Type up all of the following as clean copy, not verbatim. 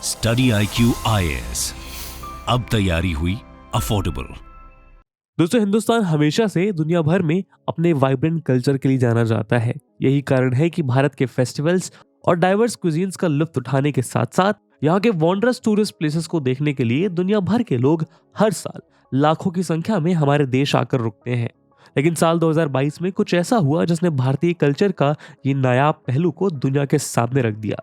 Study IQ IAS, अब तैयारी हुई अफोर्डेबल। दोस्तों, हिंदुस्तान हमेशा से दुनिया भर में अपने वाइब्रेंट कल्चर के लिए जाना जाता है। यही कारण है कि भारत के फेस्टिवल्स और डाइवर्स क्विजीन्स का लुत्फ उठाने के साथ साथ यहाँ के वॉन्डरस टूरिस्ट प्लेसेस को देखने के लिए दुनिया भर के लोग हर साल लाखों की संख्या में हमारे देश आकर रुकते हैं। लेकिन साल 2022 में कुछ ऐसा हुआ जिसने भारतीय कल्चर का ये नायाब पहलू को दुनिया के सामने रख दिया।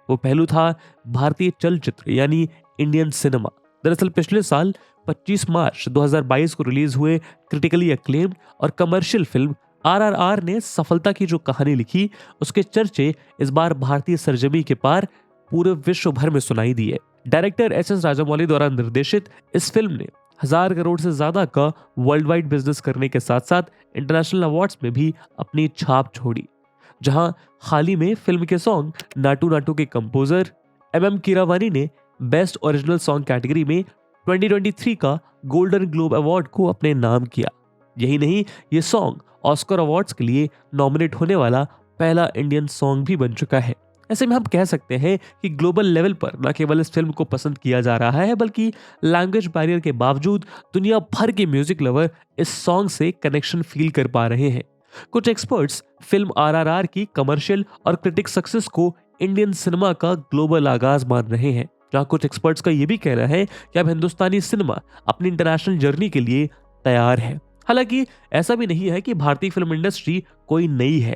वो पहलू था भारतीय चलचित्र यानी इंडियन सिनेमा। दरअसल पिछले साल 25 मार्च 2022 को रिलीज हुए क्रिटिकली अक्लेम्ड और कमर्शियल फिल्म RRR ने सफलता की जो कहानी लिखी, उसके चर्चे इस बार भारतीय सरजमी के पार पूरे विश्व भर में सुनाई दिए। डायरेक्टर SS राजामौली द्वारा निर्देशित इस फिल्म ने 1000 करोड़ से ज्यादा का वर्ल्ड वाइड बिजनेस करने के साथ साथ इंटरनेशनल अवार्ड्स में भी अपनी छाप छोड़ी। जहां हाल ही में फिल्म के सॉन्ग नाटू नाटू के कंपोजर MM कीरावानी ने बेस्ट ओरिजिनल सॉन्ग कैटेगरी में 2023 का गोल्डन ग्लोब अवार्ड को अपने नाम किया। यही नहीं, ये सॉन्ग ऑस्कर अवार्ड्स के लिए नॉमिनेट होने वाला पहला इंडियन सॉन्ग भी बन चुका है। ऐसे में हम कह सकते हैं कि ग्लोबल लेवल पर न केवल इस फिल्म को पसंद किया जा रहा है, बल्कि लैंग्वेज बैरियर के बावजूद दुनिया भर के म्यूजिक लवर इस सॉन्ग से कनेक्शन फील कर पा रहे हैं। कुछ एक्सपर्ट्स फिल्म RRR की कमर्शियल और क्रिटिक सक्सेस को इंडियन सिनेमा का ग्लोबल आगाज मान रहे हैं, जहां कुछ एक्सपर्ट्स का यह भी कहना है कि अब हिंदुस्तानी सिनेमा अपनी इंटरनेशनल जर्नी के लिए तैयार है। हालांकि ऐसा भी नहीं है कि भारतीय फिल्म इंडस्ट्री कोई नई है,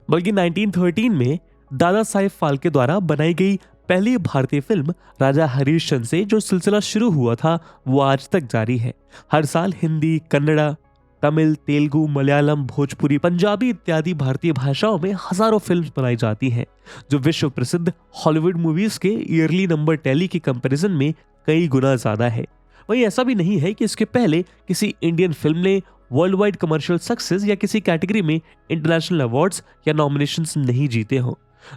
बल्कि 1913 में दादा साहेब फाल्के द्वारा बनाई गई पहली भारतीय फिल्म राजा हरिश्चंद्र से जो सिलसिला शुरू हुआ था वो आज तक जारी है। हर साल हिंदी, कन्नड़ा, तमिल, तेलुगु, मलयालम, भोजपुरी, पंजाबी इत्यादि भारतीय भाषाओं में हजारों फिल्म्स बनाई जाती हैं, जो विश्व प्रसिद्ध हॉलीवुड मूवीज के ईयरली नंबर टैली के कंपैरिजन में कई गुना ज्यादा है। वहीं ऐसा भी नहीं है कि इसके पहले किसी इंडियन फिल्म ने वर्ल्ड वाइड कमर्शियल सक्सेस या किसी कैटेगरी में इंटरनेशनल अवार्ड्स या नॉमिनेशंस नहीं जीते हों।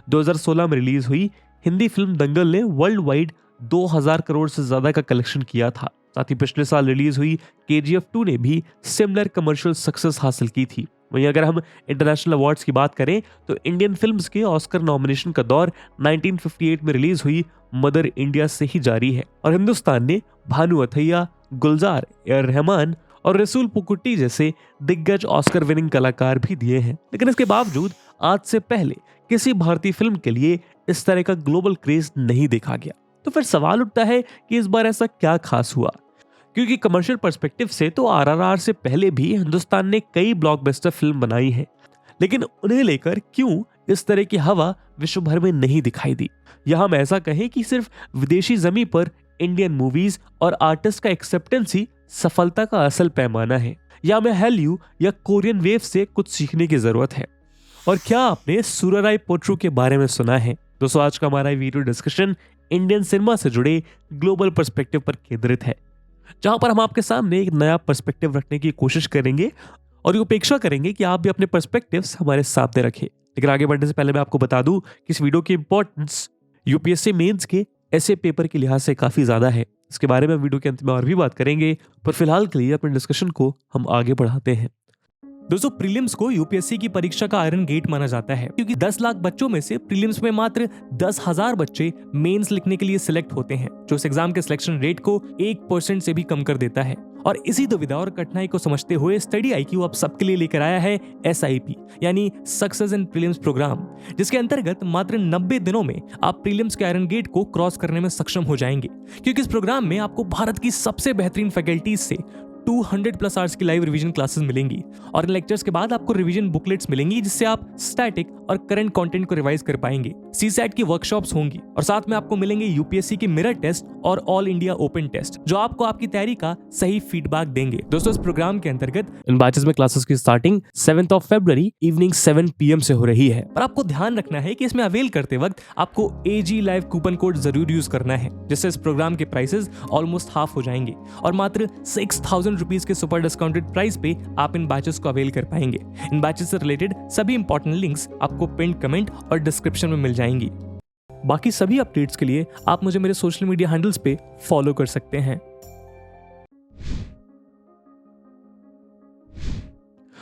2016 में रिलीज हुई हिंदी फिल्म दंगल ने वर्ल्ड वाइड 2000 करोड़ से ज्यादा का कलेक्शन किया था। साथ ही पिछले साल रिलीज हुई KGF 2 ने भी सिमिलर कमर्शियल सक्सेस हासिल की थी। वहीं अगर हम इंटरनेशनल अवार्ड्स की बात करें तो इंडियन फिल्म्स के ऑस्कर नॉमिनेशन का दौर 1958 में रिलीज हुई मदर इंडिया से ही जारी है और हिंदुस्तान ने भानु अथैया, गुलजार, ए.आर. रहमान और रसूल पुकुट्टी जैसे दिग्गज ऑस्कर विनिंग कलाकार भी दिए हैं। लेकिन इसके बावजूद आज से पहले किसी भारतीय फिल्म के लिए इस तरह का ग्लोबल क्रेज नहीं देखा गया। तो फिर सवाल उठता है कि इस बार ऐसा क्या खास हुआ, क्योंकि कमर्शियल पर्सपेक्टिव से तो RRR से पहले भी हिंदुस्तान ने कई ब्लॉकबस्टर फिल्म बनाई है, लेकिन उन्हें लेकर क्यों इस तरह की हवा विश्व भर में नहीं दिखाई दी। या हम ऐसा कहें कि सिर्फ विदेशी जमीन पर इंडियन मूवीज और आर्टिस्ट का एक्सेप्टेंस ही सफलता का असल पैमाना है, या हमें हैल्यू या कोरियन वेव से कुछ सीखने की जरूरत है। और क्या आपने सुराराय पोट्रू के बारे में सुना है? दोस्तों, आज का हमारा वीडियो डिस्कशन इंडियन सिनेमा से जुड़े ग्लोबल पर्सपेक्टिव पर केंद्रित है, जहां पर हम आपके सामने एक नया पर्सपेक्टिव रखने की कोशिश करेंगे और ये अपेक्षा करेंगे कि आप भी अपने पर्सपेक्टिव्स हमारे सामने रखें। लेकिन आगे बढ़ने से पहले मैं आपको बता दूं कि इस वीडियो की इंपॉर्टेंस UPSC मेंस के ऐसे पेपर के लिहाज से काफी ज्यादा है। इसके बारे में वीडियो के अंत में और भी बात करेंगे, पर फिलहाल के लिए अपने डिस्कशन को हम आगे बढ़ाते हैं। दोस्तों, प्रीलिम्स को UPSC की परीक्षा का आयरन गेट माना जाता है, क्योंकि 10 लाख बच्चों में से प्रीलिम्स में मात्र 10,000 बच्चे मेंस लिखने के लिए सिलेक्ट होते हैं, जो इस एग्जाम के सिलेक्शन रेट को 1% से भी कम कर देता है। और इसी दुविधा और कठिनाई को समझते हुए स्टडी IQ आप सबके लिए लेकर आया है SIP यानी सक्सेस इन प्रीलिम्स प्रोग्राम, जिसके अंतर्गत मात्र 90 दिनों में आप प्रीलिम्स के आयरन गेट को क्रॉस करने में सक्षम हो जाएंगे। क्योंकि इस प्रोग्राम में आपको भारत की सबसे बेहतरीन फैकल्टीज से 200+ आवर्स की लाइव रिवीजन क्लासेस मिलेंगी और इन लेक्चर्स के बाद आपको रिवीजन बुकलेट्स मिलेंगी, जिससे आप स्टैटिक और करंट कंटेंट को रिवाइज कर पाएंगे। CSAT की वर्कशॉप्स होंगी और साथ में आपको मिलेंगे UPSC की मिरर टेस्ट और ऑल इंडिया ओपन टेस्ट, जो आपको आपकी तैयारी का सही फीडबैक देंगे। दोस्तों, इस प्रोग्राम के अंतर्गत इन बैचेस में क्लासेस की स्टार्टिंग 7 फरवरी इवनिंग 7 PM से हो रही है। पर आपको ध्यान रखना है कि इसमें अवेल करते वक्त आपको AG लाइव कूपन कोड जरूर यूज करना है, जिससे इस प्रोग्राम के प्राइसेस ऑलमोस्ट हाफ हो जाएंगे और मात्र 6000 रुपीज के सुपर डिस्काउंटेड प्राइस पे आप इन बैचेस को अवेल कर पाएंगे। इन बैचेस से रिलेटेड सभी इंपॉर्टेंट लिंक्स आपको पिन कमेंट और डिस्क्रिप्शन में मिल जाएंगी। बाकी सभी अपडेट्स के लिए आप मुझे मेरे सोशल मीडिया हैंडल्स पे फॉलो कर सकते हैं।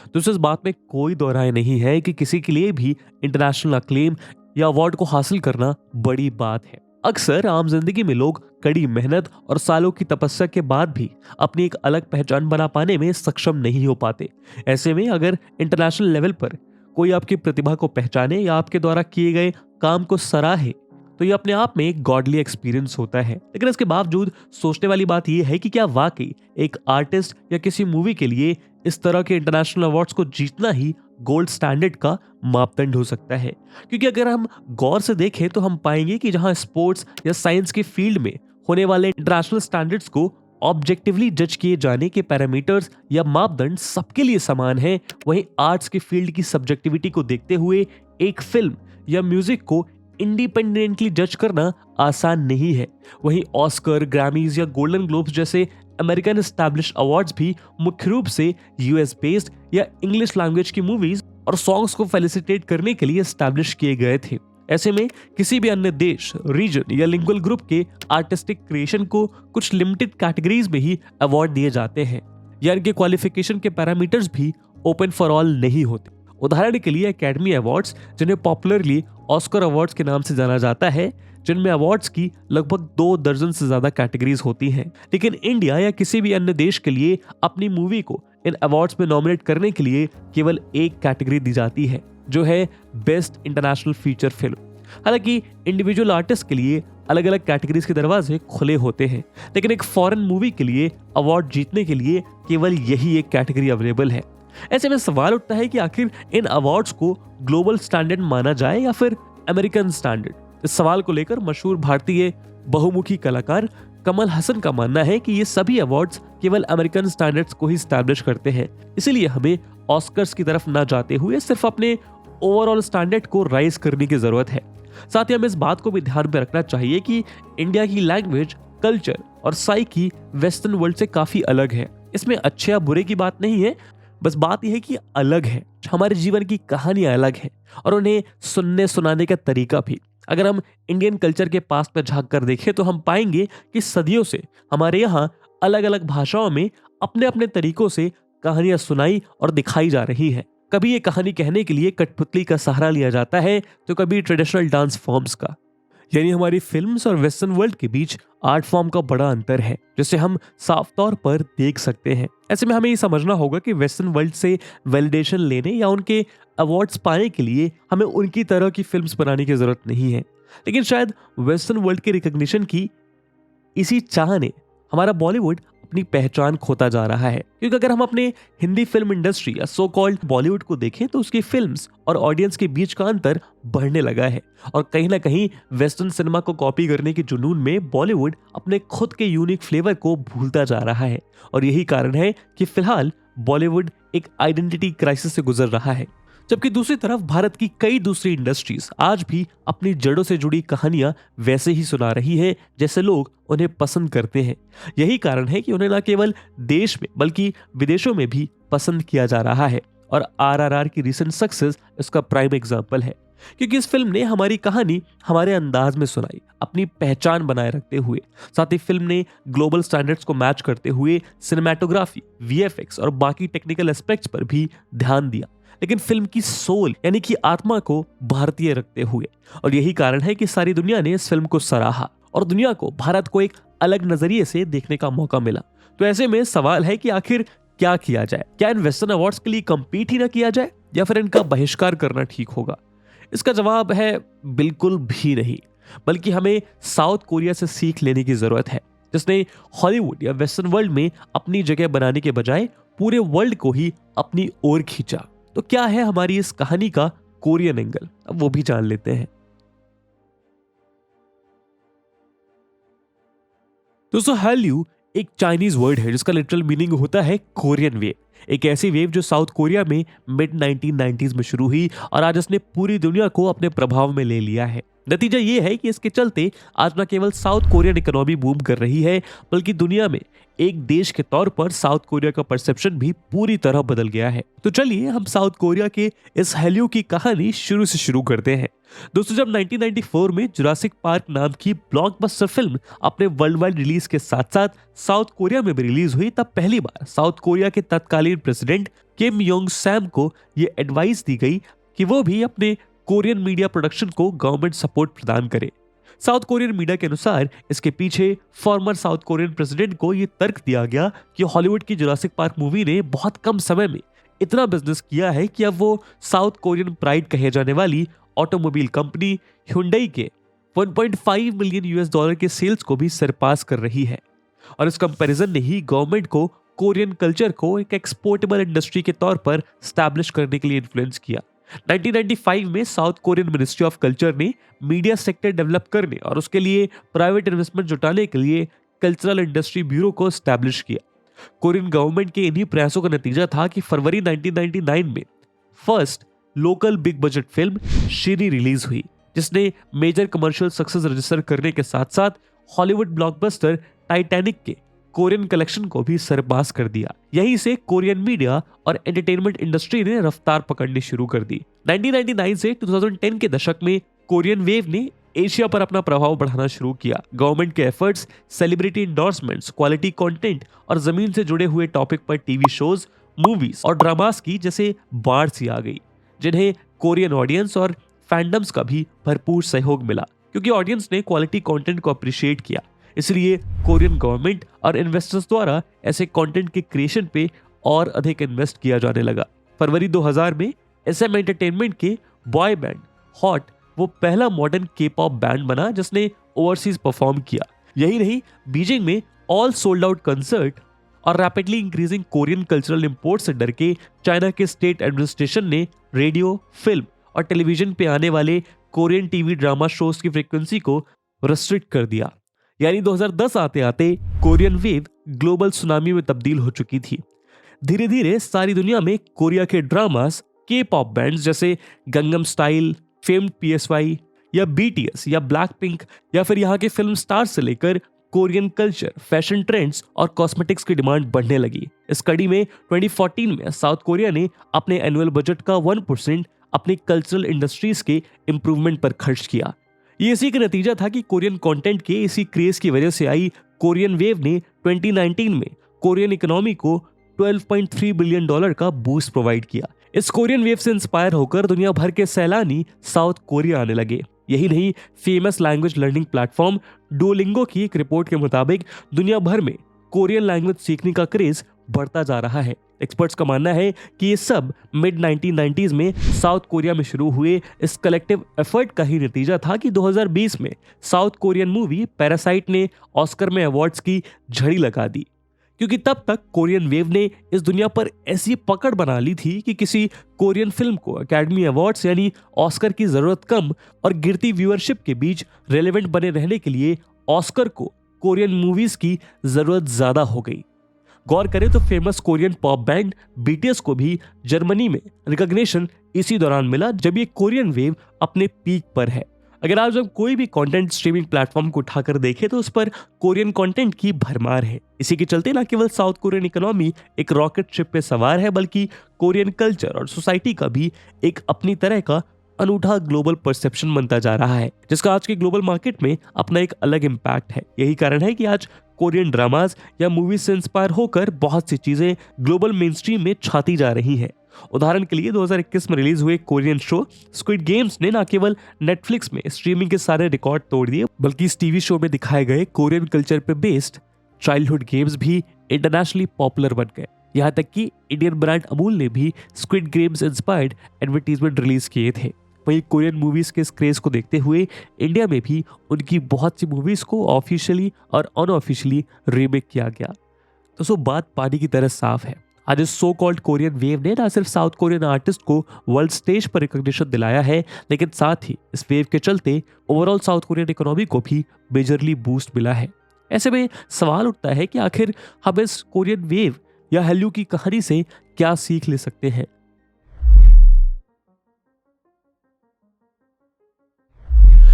दोस्तों, इस बात में कोई दो राय नहीं है कि किसी के लिए भी इंटरनेशनल अक्लेम या अवार्ड को हासिल करना बड़ी बात है। अक्सर आम जिंदगी में लोग कड़ी मेहनत और सालों की तपस्या के बाद भी अपनी एक अलग पहचान बना पाने में सक्षम नहीं हो पाते। ऐसे में अगर इंटरनेशनल लेवल पर कोई आपकी प्रतिभा को पहचाने या आपके द्वारा किए गए काम को सराहे तो ये अपने आप में एक गॉडली एक्सपीरियंस होता है। लेकिन इसके बावजूद सोचने वाली बात यह है कि क्या वाकई एक आर्टिस्ट या किसी मूवी के लिए इस तरह के इंटरनेशनल अवार्ड्स को जीतना ही गोल्ड स्टैंडर्ड का मापदंड हो सकता है। क्योंकि अगर हम गौर से देखें तो हम पाएंगे कि जहां स्पोर्ट्स या साइंस के फील्ड में होने वाले इंटरनेशनल स्टैंडर्ड्स को ऑब्जेक्टिवली जज किए जाने के पैरामीटर्स या मापदंड सबके लिए समान है, वहीं आर्ट्स के फील्ड की सब्जेक्टिविटी को देखते हुए एक फिल्म या म्यूजिक को इंडिपेंडेंटली जज करना आसान नहीं है। वहीं ऑस्कर, ग्रैमीज या गोल्डन ग्लोब्स जैसे अमेरिकन एस्टैब्लिश अवार्ड्स भी मुख्य रूप से यूएस बेस्ड या इंग्लिश लैंग्वेज की मूवीज और सॉन्ग्स को फेलिसिटेट करने के लिए एस्टैब्लिश किए गए थे। ऐसे में किसी भी अन्य देश, रीजन या लिंगुअल ग्रुप के आर्टिस्टिक क्रिएशन को कुछ लिमिटेड कैटेगरीज में ही अवार्ड दिए जाते हैं या इनके क्वालिफिकेशन के पैरामीटर्स भी ओपन फॉर ऑल नहीं होते। उदाहरण के लिए एकेडमी अवार्ड्स, जिन्हें पॉपुलरली ऑस्कर अवार्ड्स के नाम से जाना जाता है, जिनमें अवार्ड्स की लगभग 2 दर्जन से ज्यादा कैटेगरीज होती हैं। लेकिन इंडिया या किसी भी अन्य देश के लिए अपनी मूवी को इन अवार्ड्स में नॉमिनेट करने के लिए केवल एक कैटेगरी दी जाती है, जो है बेस्ट इंटरनेशनल फीचर फिल्म। हालांकि इंडिविजुअल आर्टिस्ट के लिए अलग अलग कैटेगरीज के दरवाजे खुले होते हैं, लेकिन एक फॉरेन मूवी के लिए अवार्ड जीतने के लिए केवल यही एक कैटेगरी अवेलेबल है। ऐसे में सवाल उठता है कि आखिर इन अवार्ड्स को ग्लोबल स्टैंडर्ड माना जाए या फिर अमेरिकन स्टैंडर्ड। इस सवाल को लेकर मशहूर भारतीय बहुमुखी कलाकार कमल हसन का मानना है कि ये सभी अवार्ड्स केवल अमेरिकन स्टैंडर्ड्स को ही स्टैब्लिश करते हैं, इसीलिए हमें ऑस्कर्स की तरफ ना जाते हुए सिर्फ अपने ओवरऑल स्टैंडर्ड को राइज करने की जरूरत है। साथ ही हमें इस बात को भी ध्यान में रखना चाहिए कि इंडिया की लैंग्वेज, कल्चर और साइकी वेस्टर्न वर्ल्ड से काफी अलग है। इसमें अच्छे या बुरे की बात नहीं है, बस बात यह है कि अलग है। हमारे जीवन की कहानियां अलग है और उन्हें सुनने सुनाने का तरीका भी। अगर हम इंडियन कल्चर के पास में झांक कर देखें तो हम पाएंगे कि सदियों से हमारे यहाँ अलग अलग भाषाओं में अपने अपने तरीकों से कहानियां सुनाई और दिखाई जा रही है। कभी ये कहानी कहने के लिए कठपुतली का सहारा लिया जाता है तो कभी ट्रेडिशनल डांस फॉर्म्स का। यानी हमारी फिल्म्स और वेस्टर्न वर्ल्ड के बीच आर्ट फॉर्म का बड़ा अंतर है, जिसे हम साफ तौर पर देख सकते हैं। ऐसे में हमें ये समझना होगा कि वेस्टर्न वर्ल्ड से वैलिडेशन लेने या उनके अवार्ड्स पाने के लिए हमें उनकी तरह की फिल्म्स बनाने की जरूरत नहीं है। लेकिन शायद वेस्टर्न वर्ल्ड के रिकॉग्निशन की इसी चाह ने हमारा बॉलीवुड अपनी पहचान खोता जा रहा है। क्योंकि अगर हम अपने हिंदी फिल्म इंडस्ट्री या सो कॉल्ड बॉलीवुड को देखें तो उसकी फिल्म्स और ऑडियंस के बीच का अंतर बढ़ने लगा है और कहीं ना कहीं वेस्टर्न सिनेमा को कॉपी करने के जुनून में बॉलीवुड अपने खुद के यूनिक फ्लेवर को भूलता जा रहा है। और यही कारण है कि फिलहाल बॉलीवुड एक आइडेंटिटी क्राइसिस से गुजर रहा है, जबकि दूसरी तरफ भारत की कई दूसरी इंडस्ट्रीज आज भी अपनी जड़ों से जुड़ी कहानियां वैसे ही सुना रही है जैसे लोग उन्हें पसंद करते हैं। यही कारण है कि उन्हें न केवल देश में बल्कि विदेशों में भी पसंद किया जा रहा है और आरआरआर की रिसेंट सक्सेस इसका प्राइम एग्जाम्पल है। क्योंकि इस फिल्म ने हमारी कहानी हमारे अंदाज में सुनाई, अपनी पहचान बनाए रखते हुए। साथ ही फिल्म ने ग्लोबल स्टैंडर्ड्स को मैच करते हुए सिनेमैटोग्राफी, वीएफएक्स और बाकी टेक्निकल एस्पेक्ट्स पर भी ध्यान दिया, लेकिन फिल्म की सोल यानी कि आत्मा को भारतीय रखते हुए। और यही कारण है कि सारी दुनिया ने इस फिल्म को सराहा और दुनिया को भारत को एक अलग नजरिए से देखने का मौका मिला। तो ऐसे में सवाल है कि आखिर क्या किया जाए? क्या इन वेस्टर्न अवार्ड्स के लिए कंपीट ही ना किया जाए या फिर इनका बहिष्कार करना ठीक होगा? इसका जवाब है बिल्कुल भी नहीं, बल्कि हमें साउथ कोरिया से सीख लेने की जरूरत है, जिसने हॉलीवुड या वेस्टर्न वर्ल्ड में अपनी जगह बनाने के बजाय पूरे वर्ल्ड को ही अपनी ओर खींचा। तो क्या है हमारी इस कहानी का कोरियन एंगल, अब वो भी जान लेते हैं। दोस्तों, हैल्यू एक चाइनीज वर्ड है जिसका लिटरल मीनिंग होता है कोरियन वेव। एक ऐसी वेव जो साउथ कोरिया में मिड 1990s में शुरू हुई और आज इसने पूरी दुनिया को अपने प्रभाव में ले लिया है। नतीजा ये है कि इसके चलते आज न केवल साउथ कोरियन इकोनॉमी बूम कर रही है, बल्कि दुनिया में एक देश के तौर पर साउथ कोरिया का परसेप्शन भी पूरी तरह बदल गया है। तो चलिए हम साउथ कोरिया के इस हैल्यू की कहानी शुरू से शुरू करते हैं। दोस्तों, जब 1994 में जुरासिक पार्क नाम की ब्लॉकबस्टर फिल्म अपने वर्ल्ड वाइड रिलीज के साथ साथ साउथ कोरिया में भी रिलीज हुई, तब पहली बार साउथ कोरिया के तत्कालीन प्रेसिडेंट किम योंग सैम को यह एडवाइस दी गई कि वो भी अपने कोरियन मीडिया प्रोडक्शन को गवर्नमेंट सपोर्ट प्रदान करे। साउथ कोरियन मीडिया के अनुसार इसके पीछे फॉर्मर साउथ कोरियन प्रेसिडेंट को यह तर्क दिया गया कि हॉलीवुड की जुरासिक पार्क मूवी ने बहुत कम समय में इतना बिजनेस किया है कि अब वो साउथ कोरियन प्राइड कहे जाने वाली ऑटोमोबाइल कंपनी Hyundai के 1.5 मिलियन यूएस डॉलर के सेल्स को भी सरपास कर रही है। और इस कंपैरिजन ने ही गवर्नमेंट को कोरियन कल्चर को एक एक्सपोर्टेबल इंडस्ट्री के तौर पर स्टैब्लिश करने के लिए इन्फ्लुएंस किया। 1995 में south Korean ministry of culture ने मीडिया सेक्टर डेवलप करने और उसके लिए प्राइवेट इन्वेस्टमेंट जुटाने के लिए कल्चरल इंडस्ट्री ब्यूरो को स्टैब्लिश किया। कोरियन गवर्नमेंट के इन्हीं प्रयासों का नतीजा था कि फरवरी 1999 में first local big budget film Shiri release हुई, जिसने मेजर कमर्शियल सक्सेस रजिस्टर करने के साथ साथ हॉलीवुड ब्लॉकबस्टर टाइटैनिक के कोरियन कलेक्शन को भी सरपास कर दिया। यहीं से कोरियन मीडिया और एंटरटेनमेंट इंडस्ट्री ने रफ्तार पकड़नी शुरू कर दी। 1999 से 2010 के दशक में कोरियन वेव ने एशिया पर अपना प्रभाव बढ़ाना शुरू किया। गवर्नमेंट के efforts, celebrity endorsements, quality content और जमीन से जुड़े हुए टॉपिक पर टीवी शोज, मूवीज और ड्रामास की जैसे बाढ़ सी आ गई, जिन्हें कोरियन ऑडियंस और फैंडम्स का भी भरपूर सहयोग मिला, क्योंकि ऑडियंस ने क्वालिटी कंटेंट को अप्रिशिएट किया। इसलिए कोरियन गवर्नमेंट और इन्वेस्टर्स द्वारा ऐसे कंटेंट के क्रिएशन पे और अधिक इन्वेस्ट किया जाने लगा। फरवरी 2000 में SM एंटरटेनमेंट के बॉय बैंड हॉट वो पहला मॉडर्न K-पॉप बैंड बना जिसने ओवरसीज परफॉर्म किया। यही नहीं, बीजिंग में ऑल सोल्ड आउट कंसर्ट और rapidly increasing Korean cultural import से डर के चाइना के स्टेट एडमिनिस्ट्रेशन ने रेडियो, फिल्म और टेलीविजन पे आने वाले कोरियन टीवी ड्रामा शोज की फ्रीक्वेंसी को रेस्ट्रिक्ट कर दिया। यानी 2010 आते आते कोरियन वेव ग्लोबल सुनामी में तब्दील हो चुकी थी। धीरे धीरे सारी दुनिया में कोरिया के ड्रामास, K-पॉप बैंड्स जैसे गंगम स्टाइल, फेम्ड PSY या BTS या ब्लैक पिंक या फिर यहाँ के फिल्म स्टार्स से लेकर कोरियन कल्चर, फैशन ट्रेंड्स और कॉस्मेटिक्स की डिमांड बढ़ने लगी। इस कड़ी में 2014 में साउथ कोरिया ने अपने एनुअल बजट का 1% अपनी कल्चरल इंडस्ट्रीज के इंप्रूवमेंट पर खर्च किया। ये इसी का नतीजा था कि कोरियन कंटेंट के इसी क्रेज की वजह से आई कोरियन वेव ने 2019 में कोरियन इकोनॉमी को $12.3 बिलियन का बूस्ट प्रोवाइड किया। इस कोरियन वेव से इंस्पायर होकर दुनिया भर के सैलानी साउथ कोरिया आने लगे। यही नहीं, famous language learning platform Duolingo की एक रिपोर्ट के मुताबिक दुनिया भर में कोरियन लैंग्वेज सीखने का क्रेज बढ़ता जा रहा है। एक्सपर्ट्स का मानना है कि ये सब मिड 1990s में साउथ कोरिया में शुरू हुए इस कलेक्टिव एफर्ट का ही नतीजा था कि 2020 में साउथ कोरियन मूवी पैरासाइट ने ऑस्कर में अवार्ड्स की झड़ी लगा दी, क्योंकि तब तक कोरियन वेव ने इस दुनिया पर ऐसी पकड़ बना ली थी कि किसी कोरियन फिल्म को एकेडमी अवार्ड्स यानी ऑस्कर की जरूरत कम और गिरती व्यूअरशिप के बीच रेलेवेंट बने रहने के लिए ऑस्कर को कोरियन मूवीज की जरूरत ज्यादा हो गई। गौर करें तो famous Korean pop band BTS को भी जर्मनी में रिकॉग्निशन इसी दौरान मिला जब ये कोरियन वेव अपने पीक पर है। अगर आज हम कोई भी कंटेंट स्ट्रीमिंग प्लेटफॉर्म को उठाकर देखें तो उस पर कोरियन कंटेंट की भरमार है। इसी के चलते न केवल साउथ कोरियन इकोनॉमी एक रॉकेट शिप पे सवार है, बल्कि कोरियन कल्चर और सोसाइटी का भी एक अपनी तरह का अनूठा ग्लोबल परसेप्शन बनता जा रहा है, जिसका आज के ग्लोबल मार्केट में अपना एक अलग इम्पैक्ट है। यही कारण है कि आज कोरियन ड्रामास या मूवीज से इंस्पायर होकर बहुत सी चीजें ग्लोबल मेनस्ट्रीम में छाती जा रही हैं। उदाहरण के लिए 2021 में रिलीज हुए कोरियन शो स्क्विड गेम्स ने न केवल नेटफ्लिक्स में स्ट्रीमिंग के सारे रिकॉर्ड तोड़ दिए, बल्कि इस टीवी शो में दिखाए गए कोरियन कल्चर पे बेस्ड चाइल्डहुड गेम्स भी इंटरनेशनली पॉपुलर बन गए। यहाँ तक कि इंडियन ब्रांड अमूल ने भी squid games inspired advertisement release किए थे। वहीं कोरियन मूवीज के इस क्रेज को देखते हुए इंडिया में भी उनकी बहुत सी मूवीज को ऑफिशियली और अनऑफिशियली रीमेक किया गया। तो बात पानी की तरह साफ है। आज इस सो कॉल्ड कोरियन वेव ने ना सिर्फ साउथ कोरियन आर्टिस्ट को वर्ल्ड स्टेज पर रिकॉग्निशन दिलाया है, लेकिन साथ ही इस वेव के चलते ओवरऑल साउथ कोरियन इकोनॉमी को भी मेजरली बूस्ट मिला है। ऐसे में सवाल उठता है कि आखिर हम इस कोरियन वेव या हल्यू की कहानी से क्या सीख ले सकते हैं।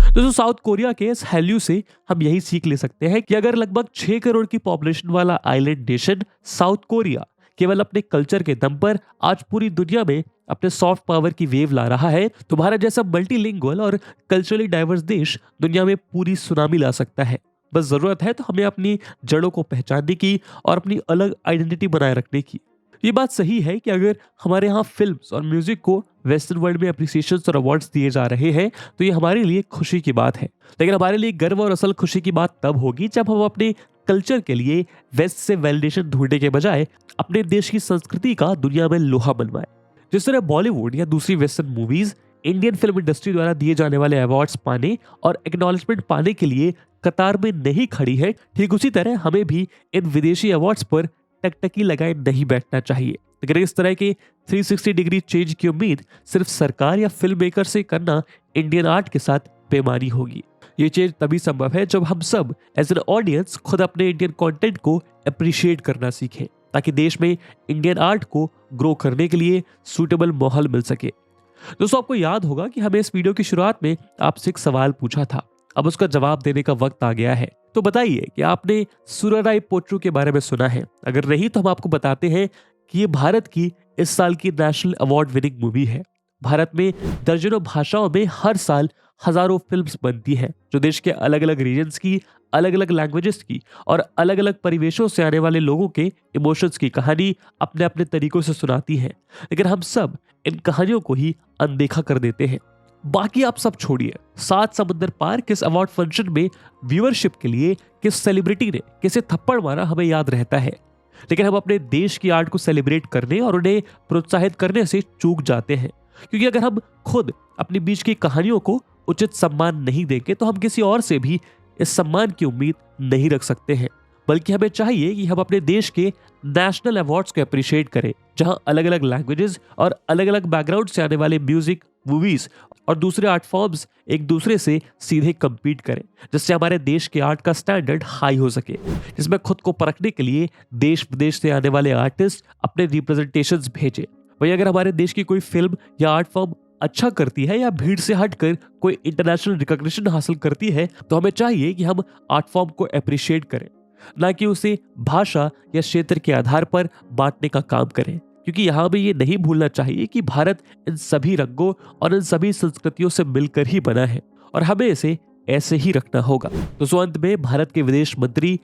दोस्तों, साउथ कोरिया के इस हल्यू से हम यही सीख ले सकते हैं कि अगर लगभग 6 करोड़ की पॉपुलेशन वाला आइलैंड नेशन साउथ कोरिया केवल अपने कल्चर के दम पर आज पूरी दुनिया में अपने सॉफ्ट पावर की वेव ला रहा है, तो भारत जैसा मल्टीलिंगुअल और कल्चरली डाइवर्स देश दुनिया में पूरी सुनामी ला सकता है। बस जरूरत है तो हमें अपनी जड़ों को पहचानने की और अपनी अलग आइडेंटिटी बनाए रखने की। ये बात सही है कि अगर हमारे यहाँ फिल्म्स और म्यूजिक को वेस्टर्न वर्ल्ड में अप्रिसिएशन और अवार्ड्स दिए जा रहे हैं तो ये हमारे लिए खुशी की बात है, लेकिन हमारे लिए गर्व और असल खुशी की बात तब होगी जब हम अपने कल्चर के लिए वेस्ट से वैलिडेशन ढूंढने के बजाय अपने देश की संस्कृति का दुनिया में लोहा मनवाए। जिस तरह बॉलीवुड या दूसरी western movies Indian film industry द्वारा दिए जाने वाले अवार्ड्स पाने और एक्नॉलेजमेंट पाने के लिए कतार में नहीं खड़ी है, ठीक उसी तरह हमें भी इन विदेशी अवार्ड्स पर टकटकी लगाए नहीं बैठना चाहिए। अगर इस तरह के 360 डिग्री चेंज की उम्मीद सिर्फ सरकार या फिल्म मेकर से करना इंडियन आर्ट के साथ बेईमानी होगी। ये चेंज तभी संभव है जब हम सब एज एन ऑडियंस खुद अपने इंडियन कंटेंट को अप्रिशिएट करना सीखें, ताकि देश में इंडियन आर्ट को ग्रो करने के लिए सूटेबल माहौल मिल सके। दोस्तों, आपको याद होगा कि हमें इस वीडियो की शुरुआत में आपसे एक सवाल पूछा था, अब उसका जवाब देने का वक्त आ गया है। तो बताइए कि आपने सुराराई पोट्रू के बारे में सुना है? अगर नहीं तो हम आपको बताते हैं कि ये भारत की इस साल की नेशनल अवार्ड विनिंग मूवी है। भारत में दर्जनों भाषाओं में हर साल हजारों फिल्म्स बनती हैं जो देश के अलग अलग रीजन्स की, अलग अलग लैंग्वेजेस की और अलग अलग परिवेशों से आने वाले लोगों के इमोशंस की कहानी अपने अपने तरीकों से सुनाती हैं। लेकिन हम सब इन कहानियों को ही अनदेखा कर देते हैं। बाकी आप सब छोड़िए, 7 समुंदर पार किस अवार्ड फंक्शन में व्यूअरशिप के लिए किस सेलिब्रिटी ने किसे थप्पड़ मारा हमें याद रहता है, लेकिन हम अपने देश की आर्ट को सेलिब्रेट करने और उन्हें प्रोत्साहित करने से चूक जाते हैं। क्योंकि अगर हम खुद अपने बीच की कहानियों को उचित सम्मान नहीं देंगे तो हम किसी और से भी इस सम्मान की उम्मीद नहीं रख सकते हैं। बल्कि हमें चाहिए कि हम अपने देश के नेशनल अवार्ड्स को अप्रिशिएट करें, जहां अलग अलग लैंग्वेजेस और अलग अलग बैकग्राउंड से आने वाले म्यूजिक, मूवीज और दूसरे आर्ट फॉर्म्स एक दूसरे से सीधे कम्पीट करें, जिससे हमारे देश के आर्ट का स्टैंडर्ड हाई हो सके, जिसमें खुद को परखने के लिए देश विदेश से आने वाले आर्टिस्ट अपने रिप्रेजेंटेशंस भेजें। वहीं अगर हमारे देश की कोई फिल्म या आर्ट फॉर्म अच्छा करती है या भीड़ से हटकर कोई इंटरनेशनल रिकॉग्निशन हासिल करती है तो हमें चाहिए कि हम आर्ट फॉर्म को अप्रिशिएट करें, ना कि उसे भाषा या क्षेत्र के आधार पर बांटने का काम करें। क्योंकि यहाँ भी ये नहीं भूलना चाहिए कि भारत इन सभी रंगों और इन सभी संस्कृतियों से मिलकर ही बना है और हमें इसे ऐसे ही रखना होगा। तो अंत में भारत के विदेश मंत्री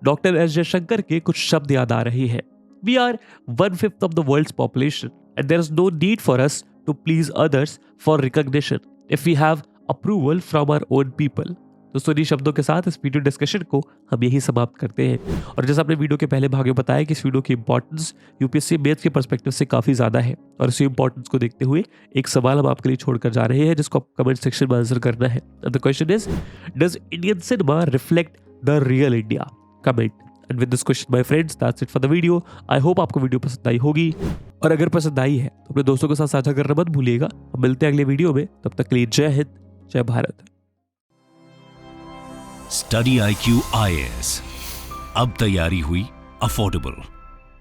डॉक्टर एस जयशंकर के कुछ शब्द याद आ रहे हैं। We are 1/5 of the world's population and there is no need for us to please others for recognition if we have approval from our own people। दोस्तों, इन्हीं शब्दों के साथ इस वीडियो डिस्कशन को हम यही समाप्त करते हैं। और जैसा आपने वीडियो के पहले भाग में बताया कि इस वीडियो की इंपॉर्टेंस यूपीएससी मैथ्स के पर्सपेक्टिव से काफी ज्यादा है, और इसी इंपॉर्टेंस को देखते हुए एक सवाल हम आपके लिए छोड़कर जा रहे हैं जिसको आप कमेंट सेक्शन में आंसर करना है। The question is, does Indian cinema reflect the real India? Comment. And with this question, my friends, that's it for the video. I hope आपको वीडियो पसंद आई होगी, और अगर पसंद आई है तो अपने दोस्तों के साथ साझा करना मत भूलिएगा। हम मिलते हैं अगले वीडियो में, तब तक के लिए जय हिंद, जय भारत। स्टडी IQ IAS, अब तैयारी हुई अफोर्डेबल।